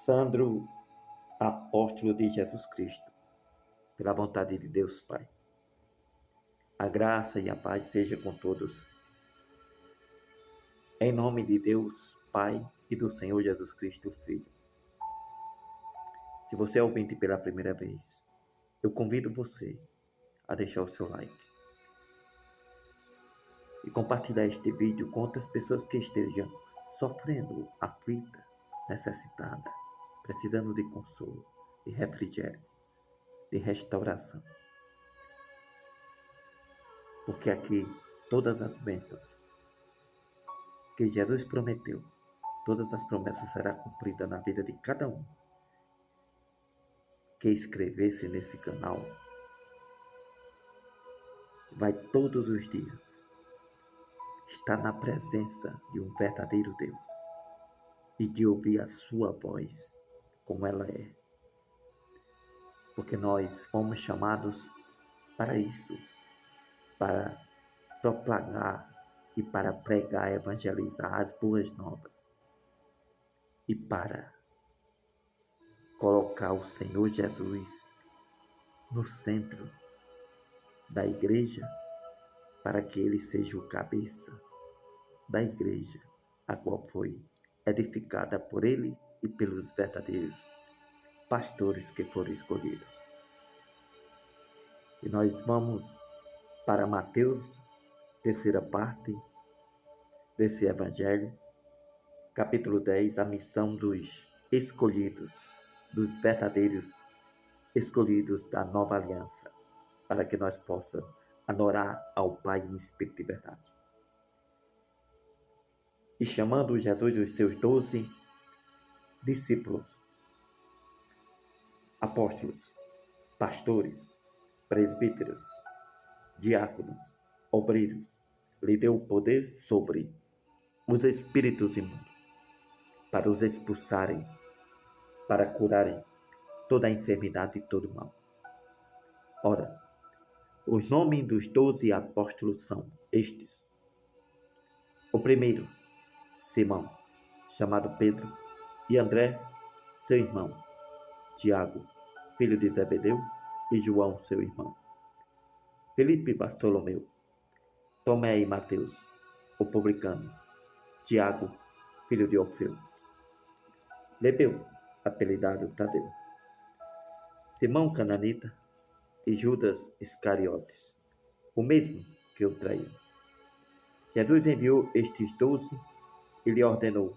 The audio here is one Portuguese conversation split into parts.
Sandro, apóstolo de Jesus Cristo, pela vontade de Deus Pai. A graça e a paz seja com todos. Em nome de Deus Pai e do Senhor Jesus Cristo, Filho. Se você é ouvinte pela primeira vez, eu convido você a deixar o seu like e compartilhar este vídeo com outras pessoas que estejam sofrendo, aflita, necessitada, precisando de consolo, de refrigério, de restauração. Porque aqui todas as bênçãos que Jesus prometeu, todas as promessas serão cumpridas na vida de cada um que inscrever-se nesse canal. Vai todos os dias estar na presença de um verdadeiro Deus e de ouvir a sua voz como ela é. Porque nós fomos chamados para isso, para propagar e para pregar, evangelizar as boas novas e para colocar o Senhor Jesus no centro da igreja, para que ele seja o cabeça da igreja, a qual foi edificada por ele e pelos verdadeiros pastores que foram escolhidos. E nós vamos para Mateus, terceira parte desse evangelho, capítulo 10, a missão dos escolhidos, dos verdadeiros escolhidos da nova aliança, para que nós possamos adorar ao Pai em espírito e verdade. E chamando Jesus os seus 12 discípulos, apóstolos, pastores, presbíteros, diáconos, obreiros, lhe deu o poder sobre os espíritos imundos, para os expulsarem, para curarem toda a enfermidade e todo o mal. Ora, os nomes dos 12 apóstolos são estes. O primeiro, Simão, chamado Pedro, e André, seu irmão, Tiago, filho de Zebedeu, e João, seu irmão, Felipe e Bartolomeu, Tomé e Mateus, o publicano, Tiago, filho de Orfeu, Lebeu, apelidado Tadeu, Simão Cananita e Judas Iscariotes, o mesmo que o traiu. Jesus enviou estes 12 e lhe ordenou,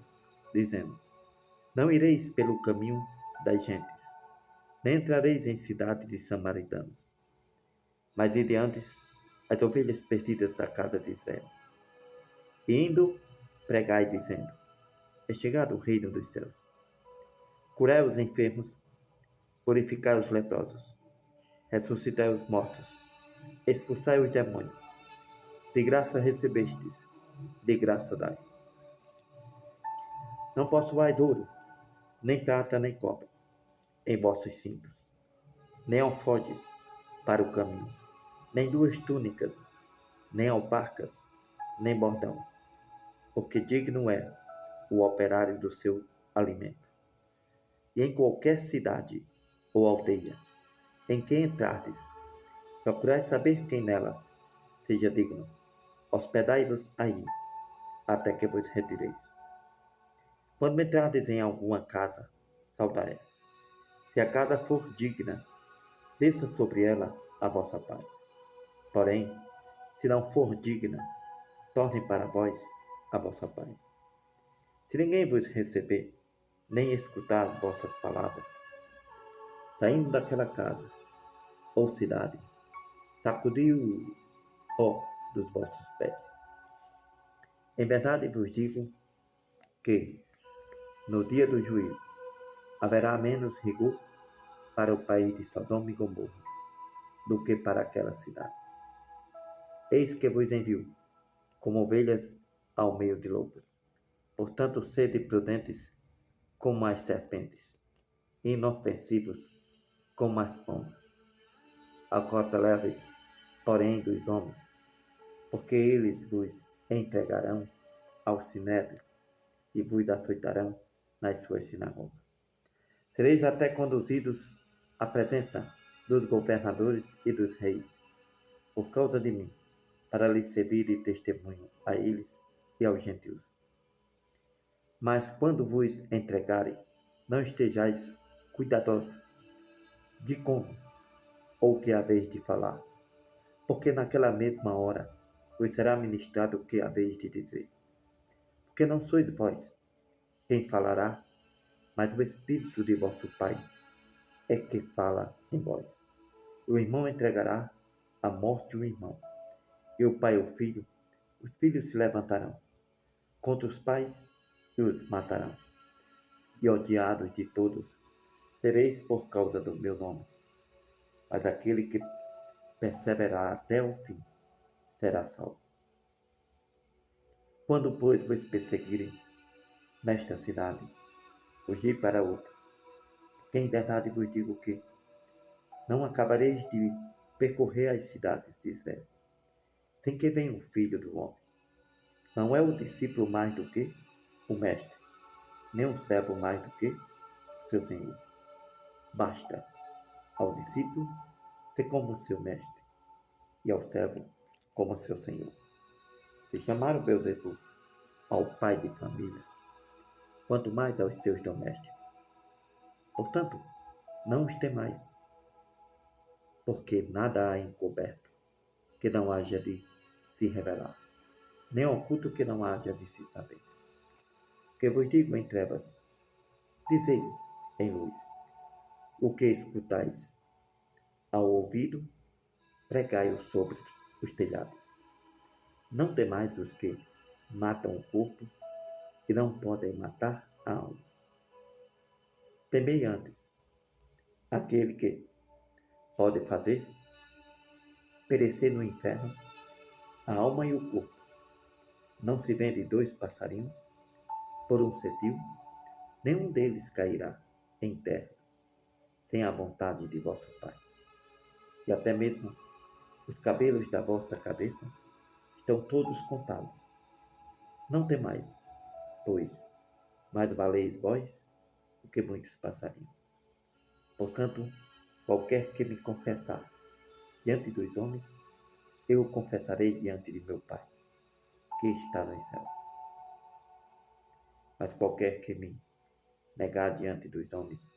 dizendo: não ireis pelo caminho das gentes, nem entrareis em cidade de samaritanos, mas ide antes as ovelhas perdidas da casa de Israel. E indo, pregai dizendo: é chegado o reino dos céus. Curai os enfermos, purificai os leprosos, ressuscitai os mortos, expulsai os demônios. De graça recebestes, de graça dai. Não possuais ouro, nem prata, nem cobre em vossos cintos, nem alforjes para o caminho, nem 2 túnicas, nem alparcas, nem bordão, porque digno é o operário do seu alimento. E em qualquer cidade ou aldeia em que entrardes, procurai saber quem nela seja digno. Hospedai-vos aí, até que vos retireis. Quando entrardes em alguma casa, saudai-a. Se a casa for digna, desça sobre ela a vossa paz. Porém, se não for digna, torne para vós a vossa paz. Se ninguém vos receber, nem escutar as vossas palavras, saindo daquela casa ou cidade, sacudi o pó dos vossos pés. Em verdade vos digo que, no dia do juízo, haverá menos rigor para o país de Sodoma e Gomorra do que para aquela cidade. Eis que vos envio como ovelhas ao meio de lobos. Portanto, sede prudentes como as serpentes, inofensivos como as pombas. Acautelai-vos, porém, dos homens, porque eles vos entregarão ao sinédrio e vos açoitarão nas suas sinagogas. Sereis até conduzidos à presença dos governadores e dos reis, por causa de mim, para lhes servir de testemunho a eles e aos gentios. Mas quando vos entregarem, não estejais cuidadosos de como ou que haveis de falar, porque naquela mesma hora vos será ministrado o que haveis de dizer. Porque não sois vós quem falará, mas o Espírito de vosso Pai é que fala em vós. O irmão entregará à morte o irmão, e o pai o filho. Os filhos se levantarão contra os pais e os matarão. E odiados de todos sereis por causa do meu nome. Mas aquele que perseverar até o fim será salvo. Quando, pois, vos perseguirem nesta cidade, fugi para outra. Porque em verdade vos digo que não acabareis de percorrer as cidades de Israel, sem que venha o Filho do Homem. Não é o discípulo mais do que o mestre, nem o servo mais do que seu senhor. Basta ao discípulo ser como seu mestre, e ao servo como seu senhor. Se chamaram Beelzebul ao pai de família, quanto mais aos seus domésticos. Portanto, não os temais, porque nada há encoberto que não haja de se revelar, nem oculto que não haja de se saber. Que vos digo em trevas, dizei em luz. O que escutais ao ouvido, pregai-o sobre os telhados. Não temais os que matam o corpo e não podem matar a alma. Temei antes aquele que pode fazer perecer no inferno a alma e o corpo. Não se vende 2 passarinhos por um cetil, nenhum deles cairá em terra, sem a vontade de vosso Pai. E até mesmo os cabelos da vossa cabeça estão todos contados. Não temais, pois mais valeis vós do que muitos passarinhos. Portanto, qualquer que me confessar diante dos homens, eu o confessarei diante de meu Pai, que está nos céus. Mas qualquer que me negar diante dos homens,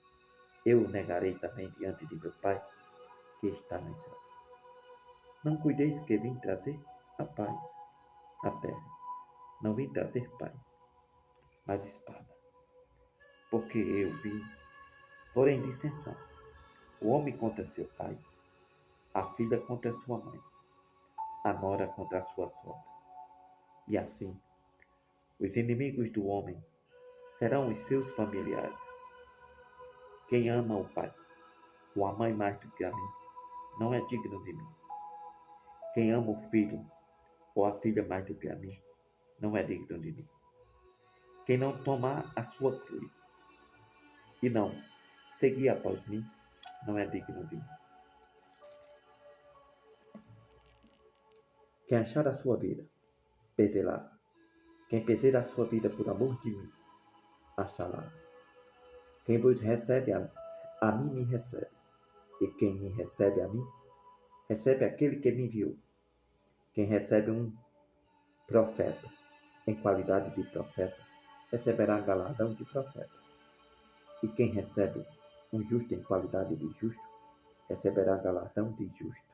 eu o negarei também diante de meu Pai, que está nos céus. Não cuideis que vim trazer a paz à terra. Não vim trazer paz, mas espada. Porque eu vim, porém, dissensão. O homem contra seu pai, a filha contra sua mãe, a nora contra a sua sogra. E assim, os inimigos do homem serão os seus familiares. Quem ama o pai ou a mãe mais do que a mim, não é digno de mim. Quem ama o filho ou a filha mais do que a mim, não é digno de mim. Quem não tomar a sua cruz e não seguir após mim, não é digno de mim. Quem achar a sua vida, perdê-la. Quem perder a sua vida por amor de mim, achá-la. Quem vos recebe a mim me recebe. E quem me recebe a mim, recebe aquele que me enviou. Quem recebe um profeta, em qualidade de profeta, receberá galardão de profeta. E quem recebe um justo em qualidade de justo, receberá galardão de justo.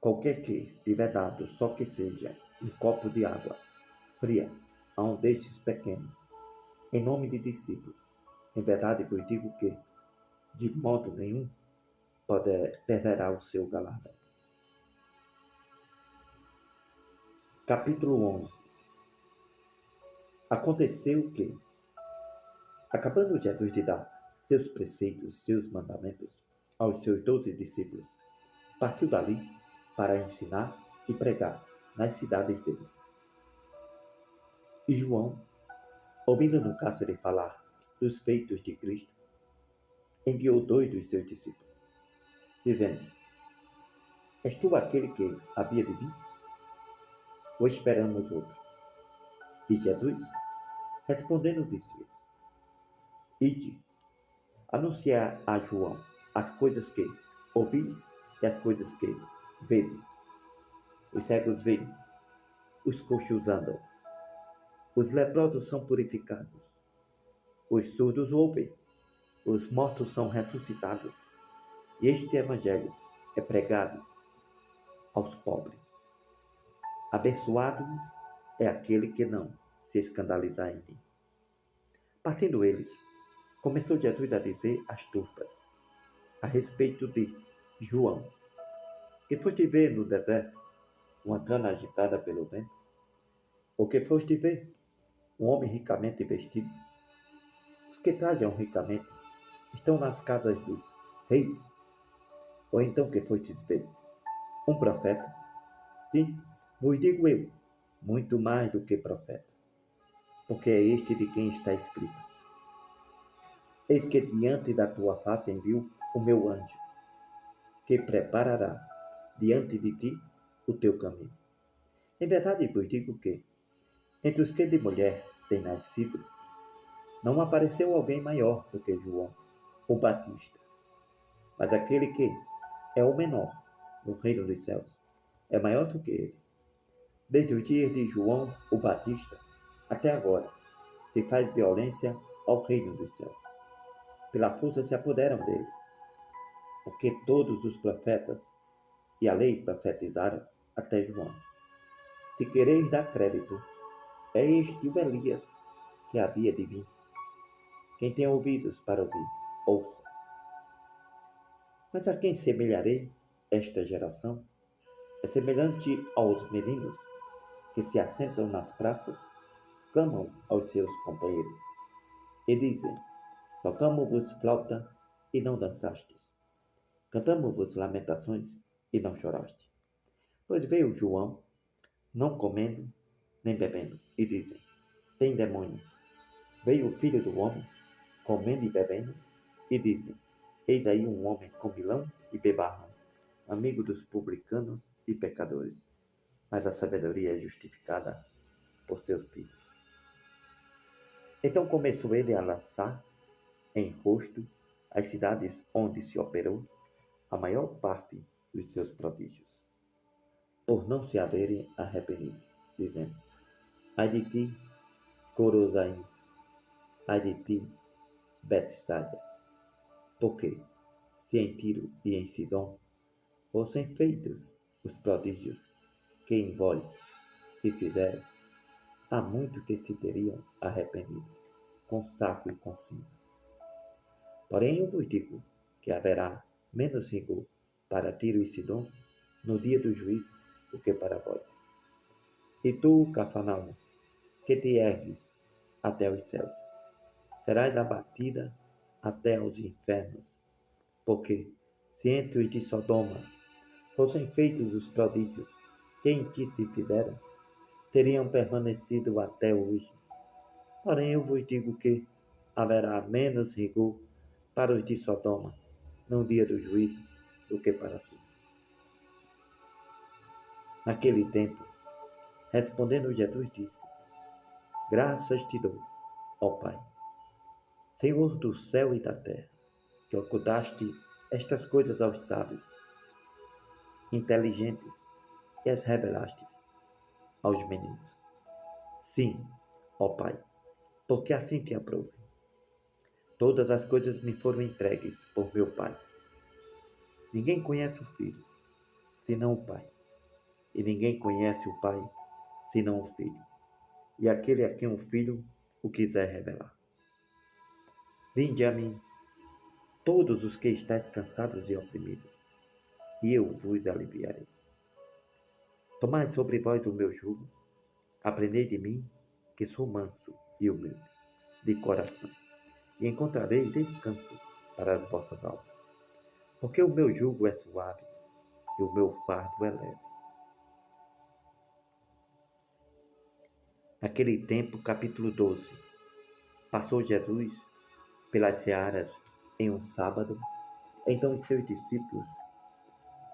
Qualquer que tiver dado, só que seja um copo de água fria a um destes pequenos, em nome de discípulo, em verdade vos digo que, de modo nenhum, perderá o seu galardão. Capítulo 11. Aconteceu que, acabando Jesus de dar seus preceitos, seus mandamentos aos seus 12 discípulos, partiu dali para ensinar e pregar nas cidades deles. E João, ouvindo no cárcere falar dos feitos de Cristo, enviou 2 dos seus discípulos, dizendo: És tu aquele que havia de vir? Ou esperamos outro? E Jesus, respondendo, disse-lhes: Ide, anunciar a João as coisas que ouvis e as coisas que vedes. Os cegos veem, os coxos andam, os leprosos são purificados, os surdos ouvem, os mortos são ressuscitados, e este evangelho é pregado aos pobres. Abençoado é aquele que não se escandalizar em mim. Partindo eles, começou Jesus a dizer às turpas a respeito de João: que foste ver no deserto uma cana agitada pelo vento? Ou que foste ver um homem ricamente vestido? Os que trajam ricamente estão nas casas dos reis. Ou então que fostes ver um profeta? Sim, vos digo eu, muito mais do que profeta, porque é este de quem está escrito: eis que diante da tua face envio o meu anjo, que preparará diante de ti o teu caminho. Em verdade vos digo que, entre os que de mulher têm nascido, não apareceu alguém maior do que João, o Batista. Mas aquele que é o menor no reino dos céus é maior do que ele. Desde os dias de João, o Batista, até agora, se faz violência ao reino dos céus. Pela força se apoderam deles, porque todos os profetas e a lei profetizaram até João. Se quereis dar crédito, é este o Elias que havia de vir. Quem tem ouvidos para ouvir, ouça. Mas a quem semelharei esta geração? É semelhante aos meninos que se assentam nas praças, clamam aos seus companheiros e dizem: tocamo-vos flauta e não dançastes, cantamo-vos lamentações e não choraste. Pois veio João, não comendo nem bebendo, e dizem: tem demônio. Veio o filho do homem, comendo e bebendo, e dizem: eis aí um homem comilão e bebarrão, amigo dos publicanos e pecadores. Mas a sabedoria é justificada por seus filhos. Então começou ele a lançar em rosto as cidades onde se operou a maior parte dos seus prodígios, por não se haverem arrependido, dizendo: ai de ti, Corozaim, ai de ti, Betsaida, porque se em Tiro e em Sidom fossem feitos os prodígios que em vós se fizeram, há muito que se teriam arrependido, com saco e com cinza. Porém eu vos digo que haverá menos rigor para Tiro e Sidom no dia do juízo do que para vós. E tu, Cafarnaum, que te ergues até os céus, serás abatida até aos infernos, porque se entre os de Sodoma fossem feitos os prodígios que em ti se fizeram, teriam permanecido até hoje. Porém eu vos digo que haverá menos rigor para os de Sodoma no dia do juízo do que para ti. Naquele tempo, respondendo Jesus disse: graças te dou, ó Pai, Senhor do céu e da terra, que ocultaste estas coisas aos sábios, inteligentes, e as revelastes aos meninos. Sim, ó Pai, porque assim te aprouve. Todas as coisas me foram entregues por meu Pai. Ninguém conhece o Filho, senão o Pai. E ninguém conhece o Pai, senão o Filho, e aquele a quem o Filho o quiser revelar. Vinde a mim, todos os que estáis cansados e oprimidos, e eu vos aliviarei. Tomai sobre vós o meu jugo, aprendei de mim, que sou manso e humilde de coração, e encontrareis descanso para as vossas almas. Porque o meu jugo é suave e o meu fardo é leve. Naquele tempo, capítulo 12, passou Jesus pelas searas em um sábado. Então os seus discípulos,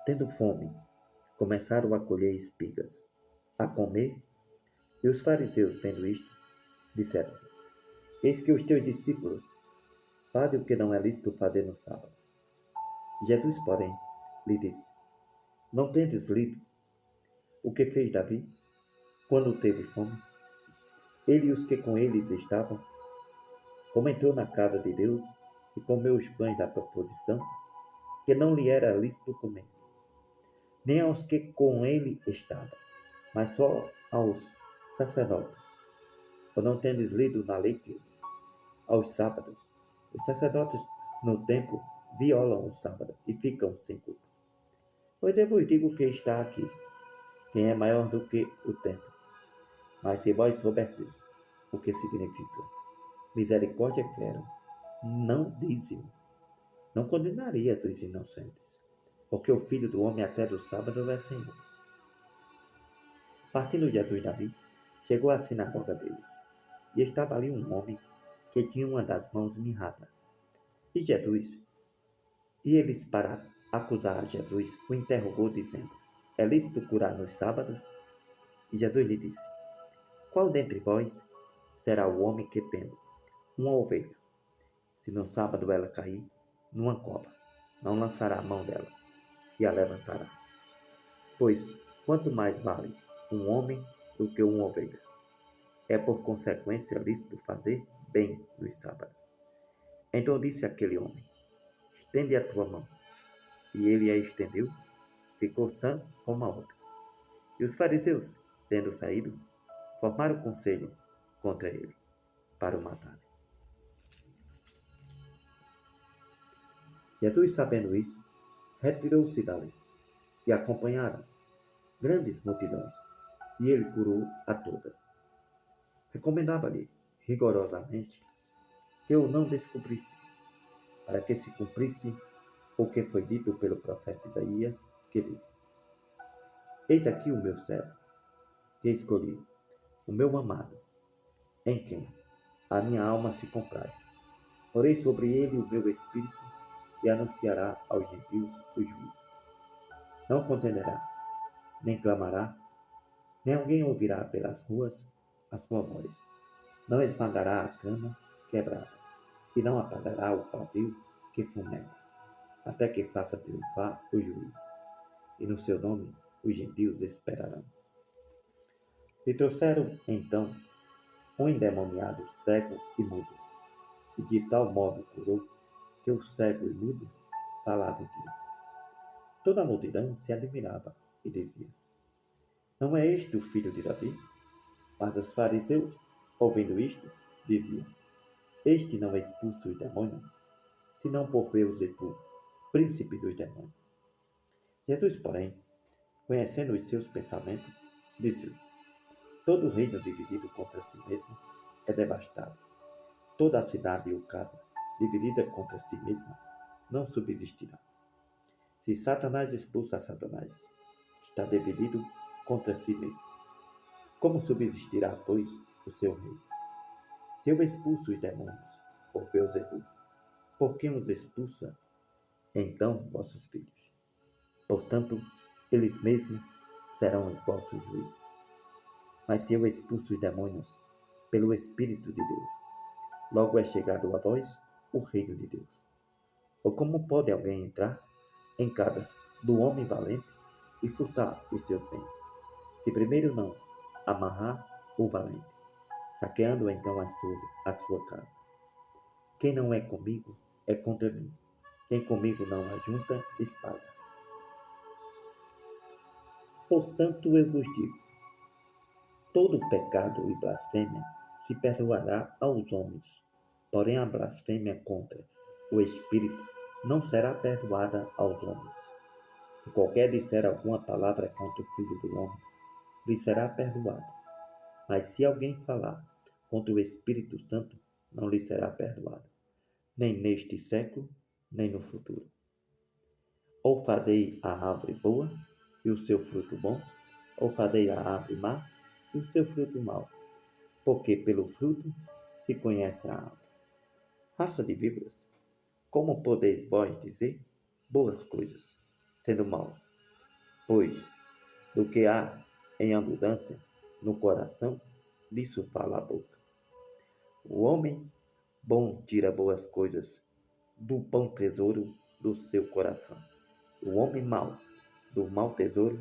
tendo fome, começaram a colher espigas, a comer. E os fariseus, vendo isto, disseram: eis que os teus discípulos Faze o que não é lícito fazer no sábado. Jesus, porém, lhe disse: Não tendes lido o que fez Davi quando teve fome? Ele e os que com eles estavam, como entrou na casa de Deus e comeu os pães da proposição, que não lhe era lícito comer, nem aos que com ele estavam, mas só aos sacerdotes. Ou não tendes lido na lei que, aos sábados, os sacerdotes no templo violam o sábado e ficam sem culpa? Pois eu vos digo que está aqui, quem é maior do que o templo. Mas se vós soubesseis o que significa misericórdia quero, não dízimo, não condenarias os inocentes, porque o Filho do Homem até do sábado é Senhor. Partindo Jesus dali, chegou à sinagoga deles, e estava ali um homem que tinha uma das mãos mirrada. E eles, para acusar a Jesus, o interrogou, dizendo: É lícito curar nos sábados? E Jesus lhe disse: Qual dentre vós será o homem que, tendo uma ovelha, se no sábado ela cair numa cova, não lançará a mão dela e a levantará? Pois quanto mais vale um homem do que uma ovelha. É por consequência lícito fazer bem nos sábados. Então disse aquele homem: Estende a tua mão. E ele a estendeu, ficou sã como a outra. E os fariseus, tendo saído, formaram conselho contra ele, para o matar. Jesus, sabendo isso, retirou-se dali, e acompanharam grandes multidões, e ele curou a todas. Recomendava-lhe rigorosamente que o não descobrisse, para que se cumprisse o que foi dito pelo profeta Isaías, que diz: Eis aqui o meu servo, que escolhi, o meu amado, em quem a minha alma se compraz. Porei sobre ele o meu espírito e anunciará aos gentios o juízo. Não contenderá, nem clamará, nem alguém ouvirá pelas ruas a sua voz. Não esmagará a cana quebrada, e não apagará o pavio que fumega, até que faça triunfar o juízo. E no seu nome os gentios esperarão. E trouxeram, então, um endemoniado cego e mudo, e de tal modo curou, que o cego e mudo falava e via. Toda a multidão se admirava e dizia: Não é este o filho de Davi? Mas os fariseus, ouvindo isto, diziam: Este não expulsa os demônios, senão por Beelzebul, príncipe dos demônios. Jesus, porém, conhecendo os seus pensamentos, disse-lhe: Todo reino dividido contra si mesmo é devastado. Toda a cidade ou casa dividida contra si mesma não subsistirá. Se Satanás expulsa Satanás, está dividido contra si mesmo. Como subsistirá, pois, o seu reino? Se eu expulso os demônios por Beelzebul, por quem os expulsa, então vossos filhos? Portanto, eles mesmos serão os vossos juízes. Mas se eu expulso os demônios pelo Espírito de Deus, logo é chegado a vós o reino de Deus. Ou como pode alguém entrar em casa do homem valente e furtar os seus bens, se primeiro não amarrar o valente, saqueando então a sua casa? Quem não é comigo é contra mim. Quem comigo não ajunta, espalha. Portanto, eu vos digo: todo pecado e blasfêmia se perdoará aos homens, porém a blasfêmia contra o Espírito não será perdoada aos homens. Se qualquer disser alguma palavra contra o Filho do Homem, lhe será perdoado. Mas se alguém falar contra o Espírito Santo, não lhe será perdoado, nem neste século, nem no futuro. Ou fazei a árvore boa e o seu fruto bom, ou fazei a árvore má e o seu fruto mau, porque pelo fruto se conhece a árvore. Raça de víboras, como podeis vós dizer boas coisas, sendo maus? Pois, do que há em abundância no coração, disso fala a boca. O homem bom tira boas coisas do bom tesouro do seu coração. O homem mau, do mau tesouro,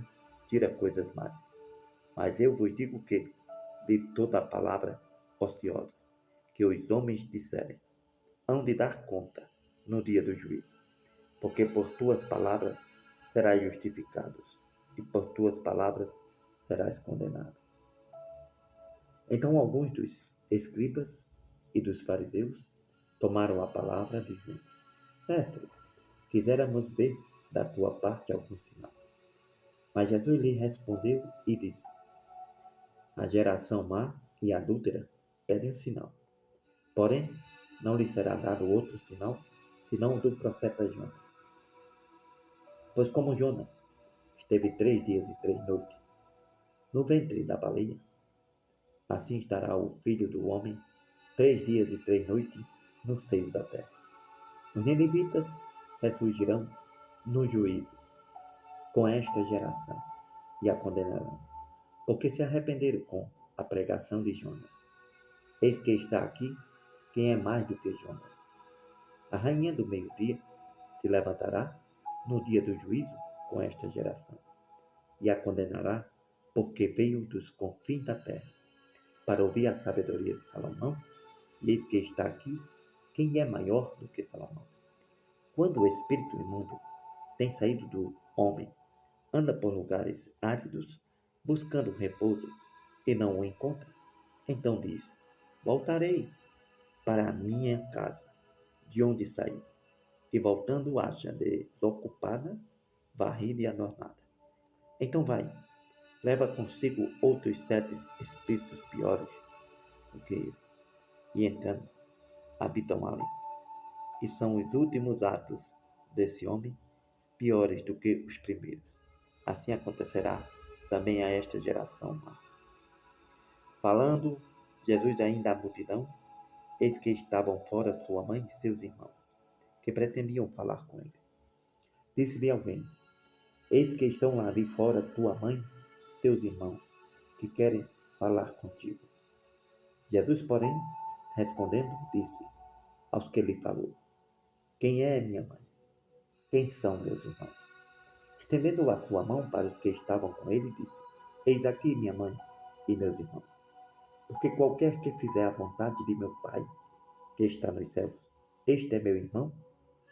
tira coisas más. Mas eu vos digo que, de toda palavra ociosa que os homens disserem, hão de dar conta no dia do juízo. Porque por tuas palavras serás justificado, e por tuas palavras serás condenado. Então alguns dos escribas e dos fariseus tomaram a palavra, dizendo: Mestre, quiséramos ver da tua parte algum sinal. Mas Jesus lhe respondeu e disse: A geração má e adúltera pede um sinal. Porém, não lhe será dado outro sinal, senão o do profeta Jonas. Pois como Jonas esteve 3 dias e 3 noites no ventre da baleia, assim estará o Filho do Homem 3 dias e 3 noites no seio da terra. Os ninivitas ressurgirão no juízo com esta geração e a condenarão, porque se arrependeram com a pregação de Jonas. Eis que está aqui quem é mais do que Jonas. A rainha do meio-dia se levantará no dia do juízo com esta geração e a condenará, porque veio dos confins da terra para ouvir a sabedoria de Salomão, e eis que está aqui quem é maior do que Salomão. Quando o espírito imundo tem saído do homem, anda por lugares áridos, buscando repouso, e não o encontra, então diz: Voltarei para a minha casa, de onde saí. E voltando acha desocupada, varrida e adornada. Então vai, leva consigo outros 7 espíritos piores do que ele, e entrando, habitam ali. E são os últimos atos desse homem piores do que os primeiros. Assim acontecerá também a esta geração má. Falando Jesus ainda à multidão, eis que estavam fora sua mãe e seus irmãos, que pretendiam falar com ele. Disse-lhe alguém: Eis que estão ali fora tua mãe e teus irmãos, que querem falar contigo. Jesus, porém, respondendo, disse aos que lhe falou: Quem é minha mãe? Quem são meus irmãos? Estendendo a sua mão para os que estavam com ele, disse: Eis aqui minha mãe e meus irmãos. Porque qualquer que fizer a vontade de meu Pai, que está nos céus, este é meu irmão,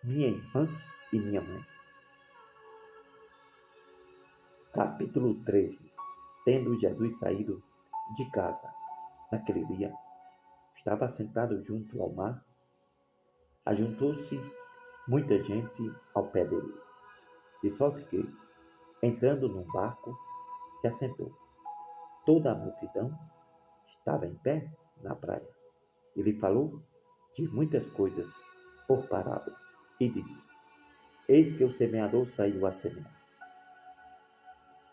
minha irmã e minha mãe. Capítulo 13. Tendo Jesus saído de casa naquele dia, estava sentado junto ao mar. Ajuntou-se muita gente ao pé dele, de sorte que, entrando num barco, se assentou. Toda a multidão estava em pé na praia. Ele falou de muitas coisas por parábola e disse: Eis que o semeador saiu a semear.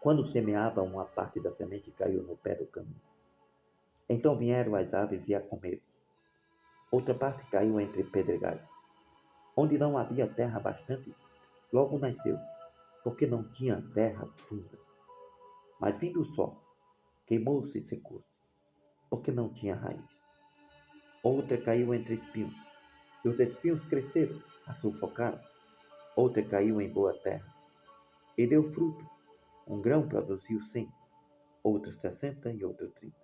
Quando semeava, uma parte da semente caiu no pé do caminho. Então vieram as aves e a comeram. Outra parte caiu entre pedregais, onde não havia terra bastante, logo nasceu, porque não tinha terra funda. Mas vindo o sol, queimou-se e secou-se, porque não tinha raiz. Outra caiu entre espinhos, e os espinhos cresceram, a sufocaram. Outra caiu em boa terra, e deu fruto. Um grão produziu 100, outro 60 e outro 30.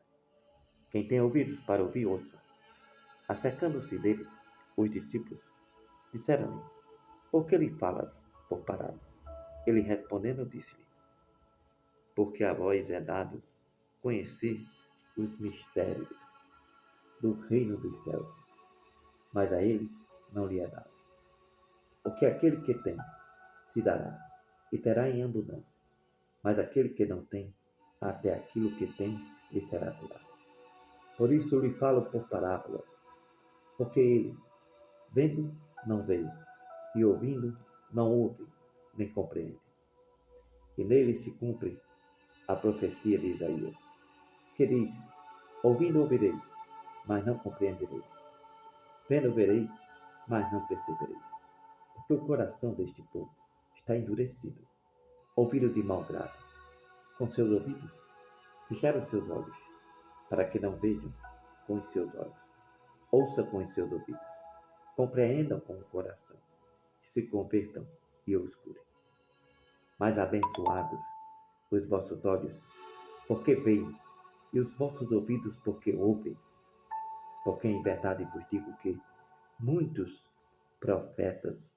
Quem tem ouvidos para ouvir, ouça. Acercando-se dele, os discípulos disseram-lhe: Por que lhe falas por parábola? Ele respondendo disse-lhe: Porque a vós é dado conhecer os mistérios do reino dos céus, mas a eles não lhe é dado. Porque aquele que tem, se dará, e terá em abundância. Mas aquele que não tem, até aquilo que tem lhe será tirado. Por isso lhe falo por parábolas, porque eles, vendo, não veem, e ouvindo, não ouvem, nem compreendem. E nele se cumpre a profecia de Isaías, que diz: Ouvindo ouvireis, mas não compreendereis. Vendo vereis, mas não percebereis. Porque o coração deste povo está endurecido, ouviram de mau grado. Com seus ouvidos, fecharam seus olhos, para que não vejam com os seus olhos, ouçam com os seus ouvidos, compreendam com o coração, se convertam e o escutem. Mas abençoados os vossos olhos, porque veem, e os vossos ouvidos, porque ouvem. Porque em verdade vos digo que muitos profetas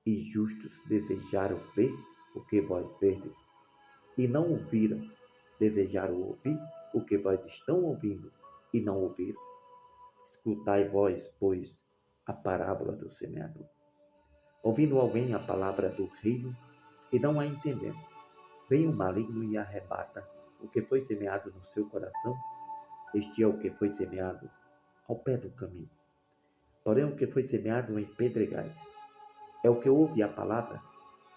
e justos desejaram ver o que vós verdes, e não ouviram, desejaram ouvir o que vós estão ouvindo, e não ouviram. Escutai vós, pois, a parábola do semeador. Ouvindo alguém a palavra do reino, e não a entendendo, vem o maligno e arrebata o que foi semeado no seu coração. Este é o que foi semeado ao pé do caminho. Porém, o que foi semeado em pedregais é o que ouve a palavra,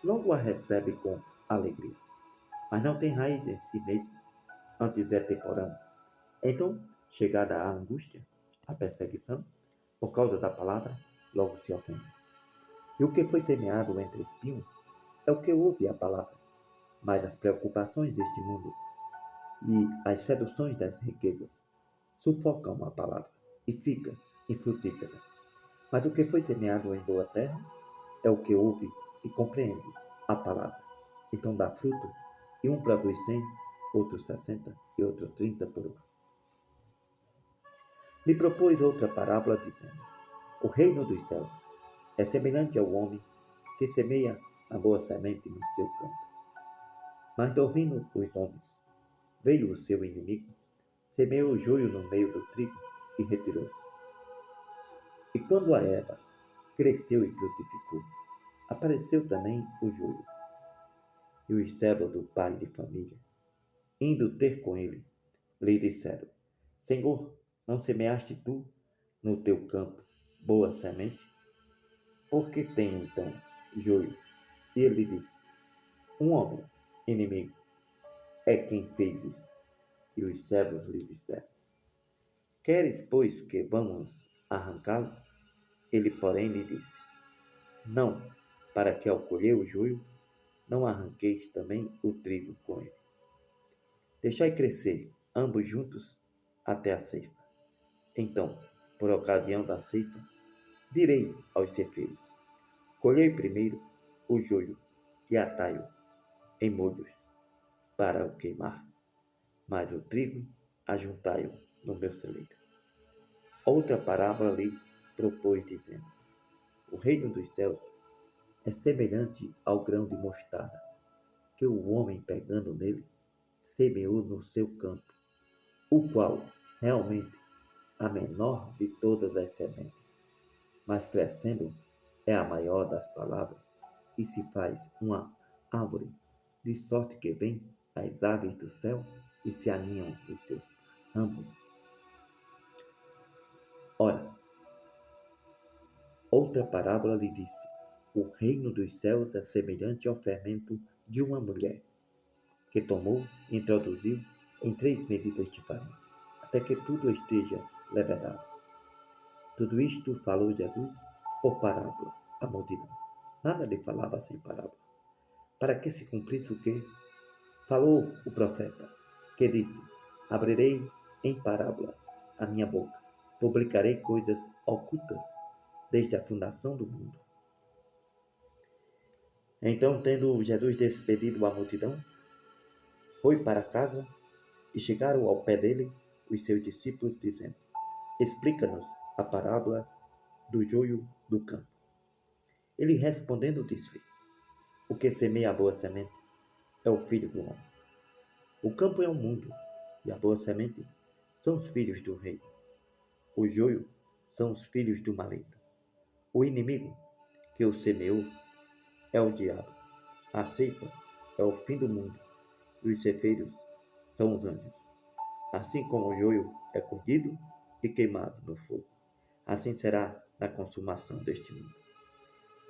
logo a recebe com alegria, mas não tem raiz em si mesmo, antes é temporâneo. Então, chegada a angústia, a perseguição, por causa da palavra, logo se ofende. E o que foi semeado entre espinhos é o que ouve a palavra, mas as preocupações deste mundo e as seduções das riquezas sufocam a palavra e fica infrutífera. Mas o que foi semeado em boa terra é o que ouve e compreende a palavra. Então dá fruto, e um produz 100, outro 60 e outro 30 por um. Lhe propôs outra parábola, dizendo: o reino dos céus é semelhante ao homem que semeia a boa semente no seu campo. Mas dormindo os homens, veio o seu inimigo, semeou o joio no meio do trigo e retirou-se. E quando a erva cresceu e frutificou, apareceu também o joio. E os servos do pai de família, indo ter com ele, lhe disseram: Senhor, não semeaste tu no teu campo boa semente? Por que tem então joio? E ele disse: um homem inimigo é quem fez isso. E os servos lhe disseram: queres, pois, que vamos arrancá-lo? Ele, porém, lhe disse: não, para que ao colher o joio, não arranqueis também o trigo com ele. Deixai crescer ambos juntos até a ceifa. Então, por ocasião da ceifa, direi aos ceifeiros: colhei primeiro o joio e atai-o em molhos para o queimar, mas o trigo ajuntai-o no meu celeiro. Outra parábola lhe propôs, dizendo: o reino dos céus é semelhante ao grão de mostarda, que o homem, pegando nele, semeou no seu campo, o qual realmente a menor de todas as sementes, mas crescendo é a maior das palavras, e se faz uma árvore, de sorte que vêm as aves do céu e se aninham os seus ramos. Ora, outra parábola lhe disse: o reino dos céus é semelhante ao fermento de uma mulher, que tomou e introduziu em 3 medidas de farinha, até que tudo esteja levedado. Tudo isto falou Jesus por parábola à multidão. Nada lhe falava sem parábola, para que se cumprisse o que falou o profeta, que disse: abrirei em parábola a minha boca, publicarei coisas ocultas desde a fundação do mundo. Então, tendo Jesus despedido a multidão, foi para casa, e chegaram ao pé dele os seus discípulos, dizendo: explica-nos a parábola do joio do campo. Ele respondendo disse: o que semeia a boa semente é o filho do homem. O campo é o mundo, e a boa semente são os filhos do reino. O joio são os filhos do maligno. O inimigo que o semeou é o diabo. A ceifa é o fim do mundo, e os ceifeiros são os anjos. Assim como o joio é colhido e queimado no fogo, assim será na consumação deste mundo.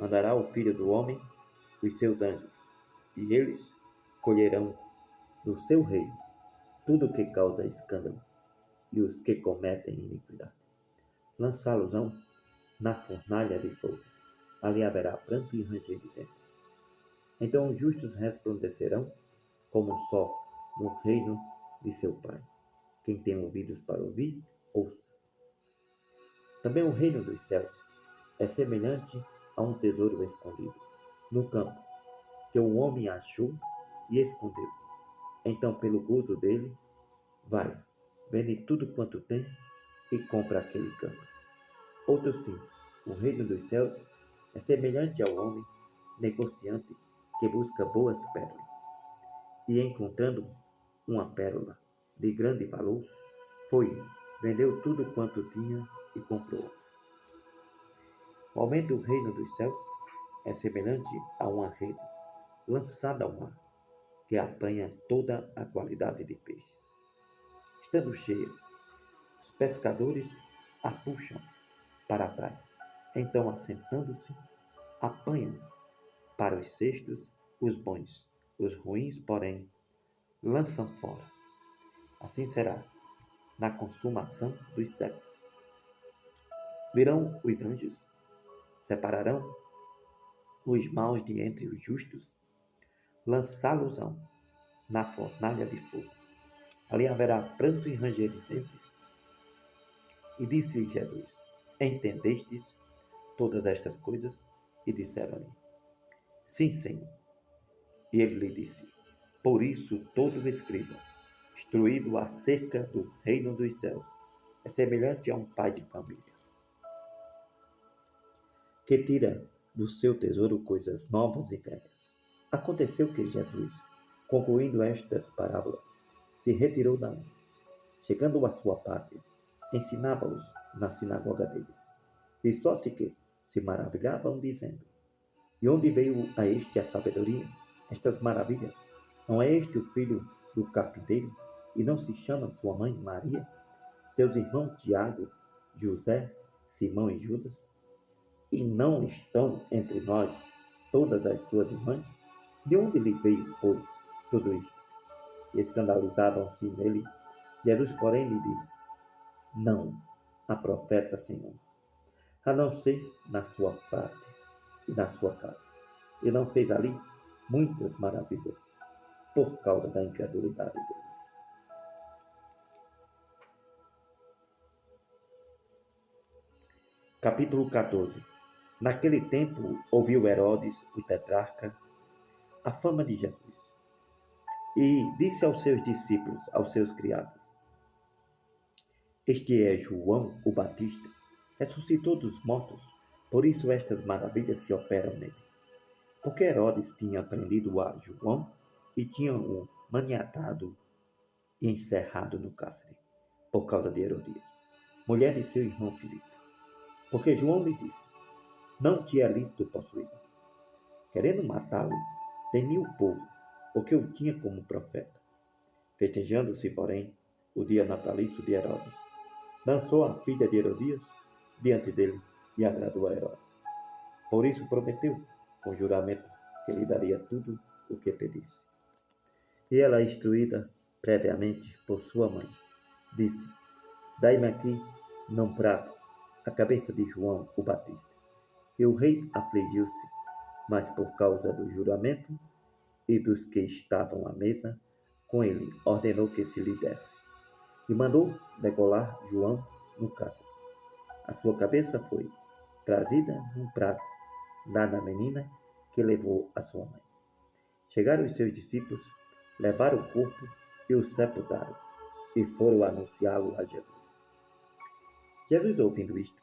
Mandará o Filho do Homem os seus anjos, e eles colherão no seu reino tudo que causa escândalo e os que cometem iniquidade. Lançá-los-ão na fornalha de fogo. Ali haverá pranto e ranger de dentes. Então os justos resplandecerão como o sol no reino de seu Pai. Quem tem ouvidos para ouvir, ouça. Também o reino dos céus é semelhante a um tesouro escondido no campo, que o homem achou e escondeu. Então, pelo gozo dele, vai, vende tudo quanto tem e compra aquele campo. Outro sim, o reino dos céus é semelhante ao homem negociante que busca boas pérolas. E encontrando uma pérola de grande valor, foi, vendeu tudo quanto tinha e comprou. O homem do reino dos céus é semelhante a uma rede lançada ao mar, que apanha toda a qualidade de peixes. Estando cheia, os pescadores a puxam para a praia. Então, assentando-se, apanham para os cestos os bons, os ruins, porém, lançam fora. Assim será na consumação dos séculos. Virão os anjos, separarão os maus de entre os justos, lançá-los-ão na fornalha de fogo. Ali haverá pranto e ranger de dentes. E disse Jesus: Entendestes todas estas coisas? E disseram-lhe: Sim, Senhor. E ele lhe disse: Por isso todo escriba, instruído acerca do reino dos céus, é semelhante a um pai de família, que tira do seu tesouro coisas novas e velhas. Aconteceu que Jesus, concluindo estas parábolas, se retirou dali. Chegando à sua pátria, ensinava-os na sinagoga deles. De sorte que se maravilhavam, dizendo: De onde veio a este a sabedoria, estas maravilhas? Não é este o filho do carpinteiro? E não se chama sua mãe Maria? Seus irmãos Tiago, José, Simão e Judas? E não estão entre nós todas as suas irmãs? De onde lhe veio, pois, tudo isto? E escandalizavam-se nele. Jesus, porém, lhe disse: Não há profeta, Senhor, a não ser na sua pátria e na sua casa. E não fez ali muitas maravilhas por causa da incredulidade deles. Capítulo 14. Naquele tempo ouviu Herodes, o tetrarca, a fama de Jesus, e disse aos seus discípulos, aos seus criados: Este é João o Batista, ressuscitou dos mortos, por isso estas maravilhas se operam nele. Porque Herodes tinha prendido a João e tinha o maniatado e encerrado no cárcere, por causa de Herodias, mulher de seu irmão Filipe. Porque João lhe disse: Não te é lícito possuí-lo. Querendo matá-lo, temia o povo, porque o tinha como profeta. Festejando-se, porém, o dia natalício de Herodes, dançou a filha de Herodias diante dele e agradou a Herodes. Por isso prometeu, com juramento, que lhe daria tudo o que pedisse. E ela, instruída previamente por sua mãe, disse: Dai-me aqui, num prato, a cabeça de João o Batista. E o rei afligiu-se, mas por causa do juramento e dos que estavam à mesa com ele, ordenou que se lhe desse. E mandou degolar João no cárcere. A sua cabeça foi trazida num prato, dada à menina, que levou a sua mãe. Chegaram os seus discípulos, levaram o corpo e o sepultaram, e foram anunciá-lo a Jesus. Jesus, ouvindo isto,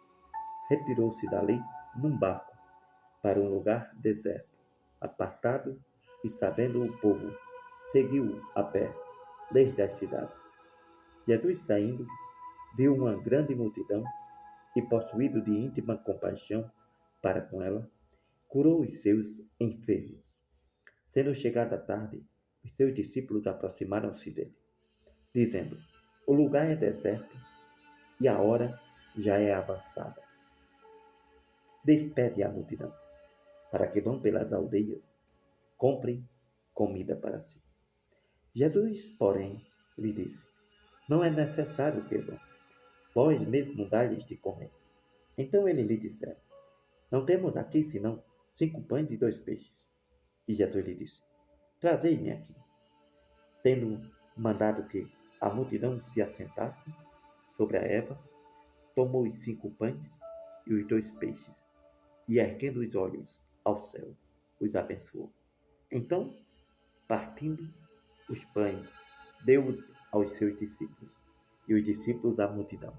retirou-se dali num barco para um lugar deserto, apartado, e sabendo o povo, seguiu-o a pé desde as cidades. Jesus, saindo, viu uma grande multidão e, possuído de íntima compaixão para com ela, curou os seus enfermos. Sendo chegada a tarde, os seus discípulos aproximaram-se dele, dizendo: O lugar é deserto e a hora já é avançada. Despede a multidão, para que vão pelas aldeias, comprem comida para si. Jesus, porém, lhe disse: Não é necessário que vão, vós mesmo dai-lhes de comer. Então ele lhe disseram: Não temos aqui senão 5 pães e 2 peixes. E Jesus lhe disse: Trazei-me aqui. Tendo mandado que a multidão se assentasse sobre a erva, tomou os 5 pães e os 2 peixes, e, erguendo os olhos ao céu, os abençoou. Então, partindo os pães, deu-os aos seus discípulos, e os discípulos à multidão.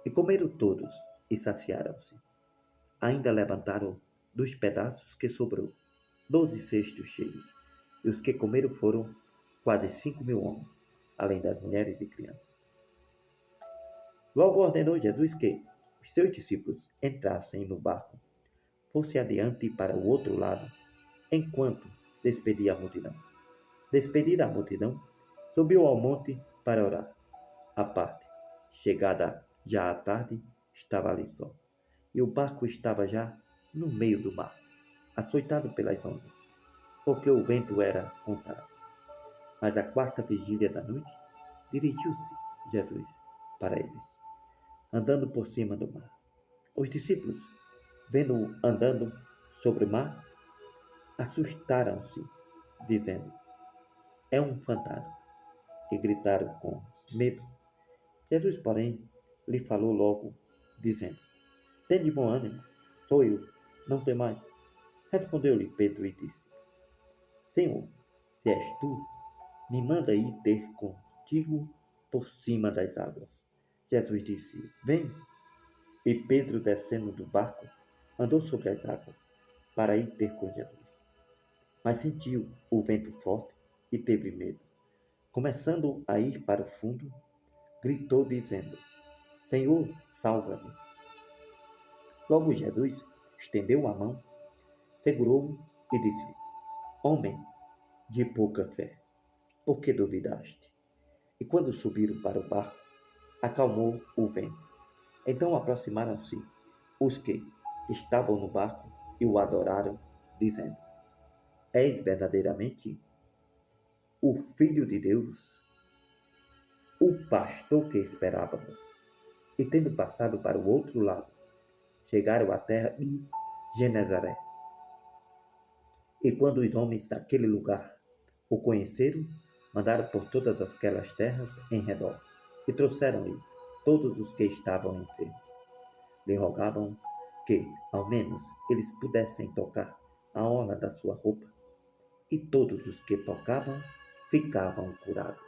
E comeram todos, e saciaram-se. Ainda levantaram dos pedaços que sobrou 12 cestos cheios, e os que comeram foram quase 5.000 homens, além das mulheres e crianças. Logo ordenou Jesus que os seus discípulos entrassem no barco, fosse adiante para o outro lado, enquanto despedia a multidão. Despedida a multidão, subiu ao monte para orar. À parte, chegada já à tarde, estava ali só, e o barco estava já no meio do mar, açoitado pelas ondas, porque o vento era contrário. Mas à quarta vigília da noite, dirigiu-se Jesus para eles, andando por cima do mar. Os discípulos, vendo-o andando sobre o mar, assustaram-se, dizendo: é um fantasma, e gritaram com medo. Jesus, porém, lhe falou logo, dizendo: tende bom ânimo, sou eu, não temais. Respondeu-lhe Pedro e disse: Senhor, se és tu, me manda ir ter contigo por cima das águas. Jesus disse: vem. E Pedro, descendo do barco, andou sobre as águas para ir ter com Jesus. Mas sentiu o vento forte e teve medo. Começando a ir para o fundo, gritou dizendo: Senhor, salva-me. Logo Jesus estendeu a mão, segurou-o e disse: Homem de pouca fé, por que duvidaste? E quando subiram para o barco, acalmou o vento. Então aproximaram-se os que estavam no barco e o adoraram, dizendo: És verdadeiramente o Filho de Deus, o pastor que esperávamos. E tendo passado para o outro lado, chegaram à terra de Genezaré. E quando os homens daquele lugar o conheceram, mandaram por todas aquelas terras em redor, e trouxeram-lhe todos os que estavam enfermos. Lhe rogavam que, ao menos, eles pudessem tocar a orla da sua roupa, e todos os que tocavam ficavam curados.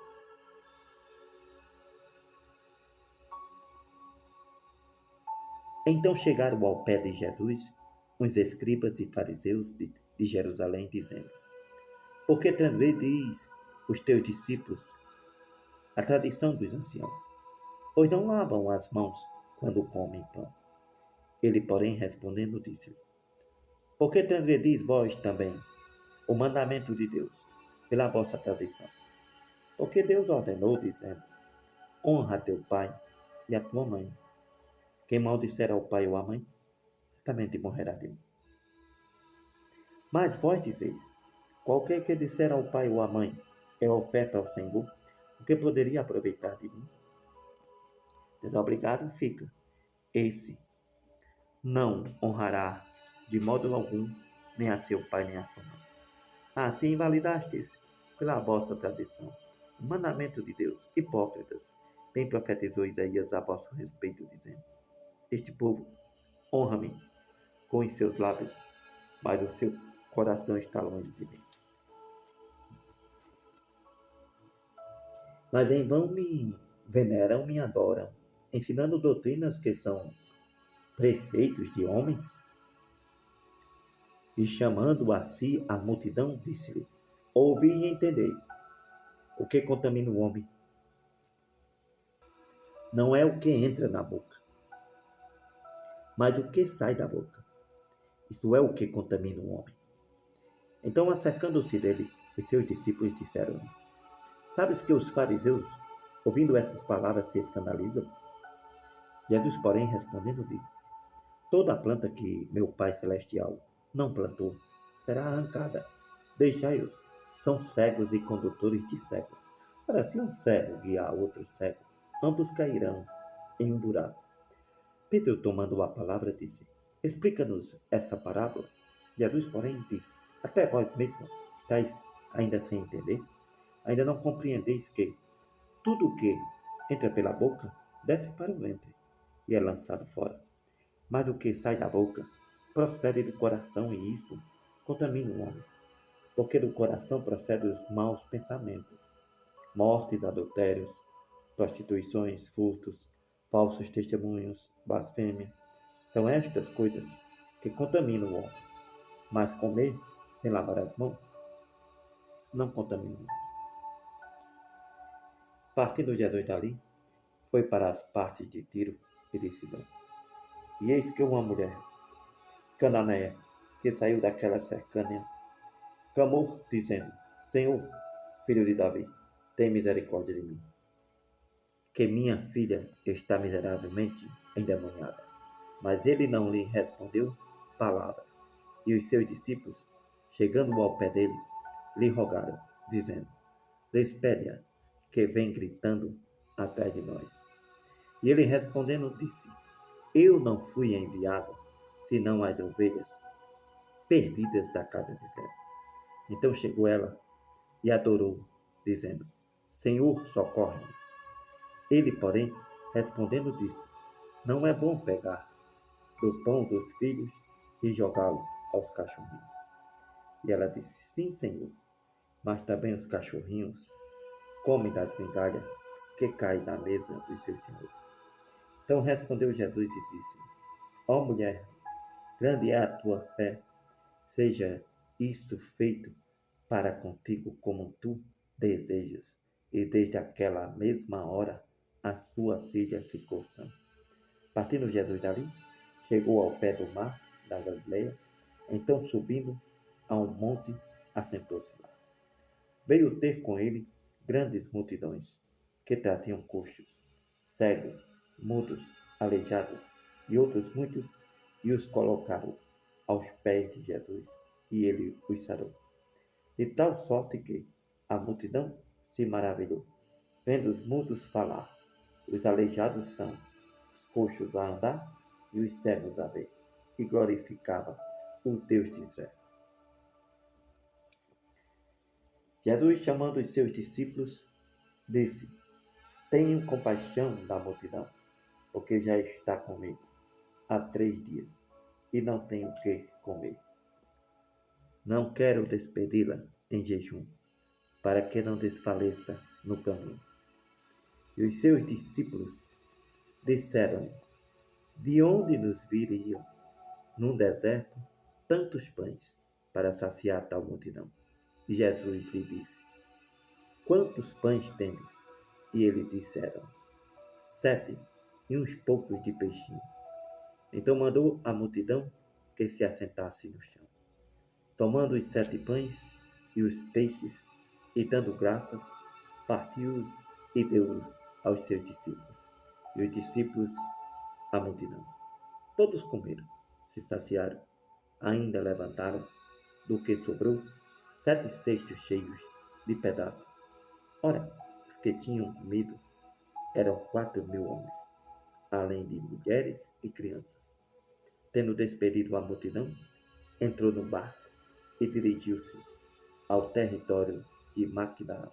Então chegaram ao pé de Jesus uns escribas e fariseus de Jerusalém, dizendo: Por que transgredis os teus discípulos a tradição dos anciãos? Pois não lavam as mãos quando comem pão. Ele, porém, respondendo, disse: Por que transgredis vós também o mandamento de Deus pela vossa tradição? Porque Deus ordenou, dizendo: Honra teu pai e a tua mãe. Quem maldisser ao pai ou à mãe, certamente morrerá de mim. Mas vós dizeis: Qualquer que disser ao pai ou à mãe, é oferta ao Senhor, o que poderia aproveitar de mim? Desobrigado fica. Esse não honrará de modo algum nem a seu pai nem a sua mãe. Assim invalidastes pela vossa tradição o mandamento de Deus. Hipócritas, bem profetizou Isaías a vosso respeito, dizendo: Este povo honra-me com os seus lábios, mas o seu coração está longe de mim. Mas em vão me veneram, me adoram, ensinando doutrinas que são preceitos de homens. E chamando a si a multidão, disse-lhe: Ouvi e entendei. O que contamina o homem não é o que entra na boca, mas o que sai da boca. Isso é o que contamina o homem. Então, acercando-se dele, os seus discípulos disseram-lhe: Sabes que os fariseus, ouvindo essas palavras, se escandalizam? Jesus, porém, respondendo, disse: Toda planta que meu Pai Celestial não plantou será arrancada. Deixai-os, são cegos e condutores de cegos. Ora, se um cego guiar outro cego, ambos cairão em um buraco. Pedro, tomando a palavra, disse: Explica-nos essa parábola. Jesus, porém, disse: Até vós mesmos estáis ainda sem entender? Ainda não compreendeis que tudo o que entra pela boca desce para o ventre e é lançado fora. Mas o que sai da boca procede do coração e isso contamina o homem. Porque do coração procedem os maus pensamentos, mortes, adultérios, prostituições, furtos, falsos testemunhos, blasfêmia. São estas coisas que contaminam o homem. Mas comer sem lavar as mãos, isso não contamina o homem. Partindo Jesus dali, foi para as partes de Tiro e de Sidom. E eis que uma mulher cananeia, que saiu daquela cercania, clamou, dizendo: Senhor, filho de Davi, tem misericórdia de mim, que minha filha está miseravelmente endemoniada. Mas ele não lhe respondeu palavra. E os seus discípulos, chegando ao pé dele, lhe rogaram, dizendo: Despede-a, que vem gritando atrás de nós. E ele respondendo disse: Eu não fui enviado, senão as ovelhas perdidas da casa de Israel. Então chegou ela e adorou, dizendo: Senhor, socorre-me. Ele, porém, respondendo disse: Não é bom pegar do pão dos filhos e jogá-lo aos cachorrinhos. E ela disse: Sim, Senhor, mas também os cachorrinhos comem das migalhas que caem na mesa dos seus senhores. Então respondeu Jesus e disse: Ó mulher, grande é a tua fé, seja isso feito para contigo como tu desejas. E desde aquela mesma hora a sua filha ficou sã. Partindo Jesus dali, chegou ao pé do mar da Galileia, então subindo a um monte, assentou-se lá. Veio ter com ele grandes multidões, que traziam coxos, cegos, mudos, aleijados e outros muitos, e os colocaram aos pés de Jesus, e ele os sarou. De tal sorte que a multidão se maravilhou, vendo os mudos falar, os aleijados sãos, os coxos a andar e os cegos a ver, e glorificava o Deus de Israel. Jesus, chamando os seus discípulos, disse: Tenham compaixão da multidão, porque já está comigo há 3 dias e não tenho o que comer. Não quero despedi-la em jejum, para que não desfaleça no caminho. E os seus discípulos disseram-lhe: De onde nos viriam num deserto tantos pães para saciar tal multidão? E Jesus lhe disse: Quantos pães tendes? E eles disseram: 7, e uns poucos de peixinho. Então mandou a multidão que se assentasse no chão. Tomando os 7 pães e os peixes, e dando graças, partiu-os e deu-os aos seus discípulos. E os discípulos à multidão. Todos comeram, se saciaram, ainda levantaram do que sobrou 7 cestos cheios de pedaços. Ora, os que tinham comido eram 4.000 homens, além de mulheres e crianças. Tendo despedido a multidão, entrou no barco e dirigiu-se ao território de Magdala.